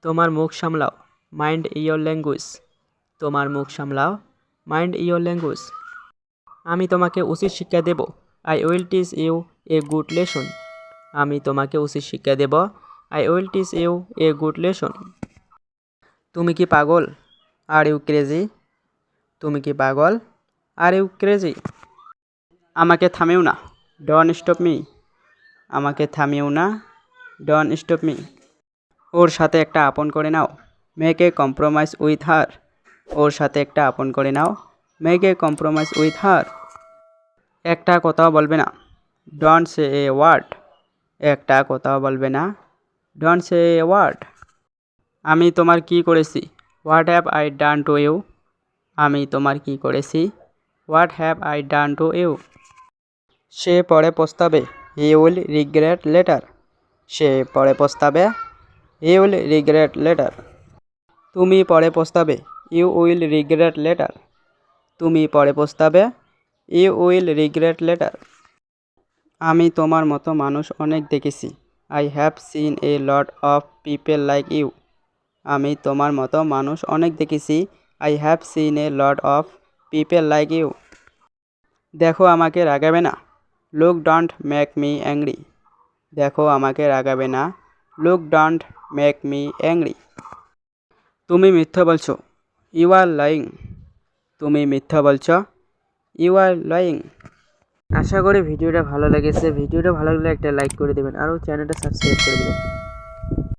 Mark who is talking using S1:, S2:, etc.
S1: তোমার মুখ সামলাও, মাইন্ড ইয়োর ল্যাঙ্গুয়েজ। তোমার মুখ সামলাও, মাইন্ড ইয়োর ল্যাঙ্গুয়েজ। আমি তোমাকে উচিত শিক্ষা দেব, I will teach you a good lesson. আমি তোমাকে উচিত শিক্ষা দেব, I will teach you a good lesson. তুমি কি পাগল, আর ইউ ক্রেজি? তুমি কি পাগল, আর ইউ ক্রেজি? আমাকে থামিও না, ডোন্ট স্টপ মি। আমাকে থামিও না, ডোন্ট স্টপ মি। ওর সাথে একটা আপন করে নাও, make a compromise with her. ওর সাথে একটা আপন করে নাও, make a compromise with her. একটা কথাও বলবে না, ডোন্ট সে এ ওয়ার্ড। একটা কথাও বলবে না, ডোন্ট সে এ ওয়ার্ড। আমি তোমার কি করেছি, what have I done to you. আমি তোমার কি করেছি, what have I done to you. সে পরে পস্তাবে, হি উইল রিগ্রেট লেটার। সে পরে পস্তাবে, হি উইল রিগ্রেট লেটার। তুমি পরে পস্তাবে, ইউ উইল রিগ্রেট লেটার। তুমি পরে পস্তাবে, ইউ উইল রিগ্রেট লেটার। আমি তোমার মতো মানুষ অনেক দেখেছি, I have seen a lot of people like you. আমি তোমার মতো মানুষ অনেক দেখেছি, I have seen a lot of people like you. দেখো আমাকে রাগাবে না, look don't make me angry. দেখো আমাকে রাগাবে না, look don't make me angry. তুমি মিথ্যা বলছো, ইউ আর লাইং। তুমি মিথ্যা বলছো, ইউ আর লাইং। আশা করি ভিডিওটা ভালো লেগেছে। ভিডিওটা ভালো লাগলে একটা লাইক করে দেবেন, আরও চ্যানেলটা সাবস্ক্রাইব করে দেবেন।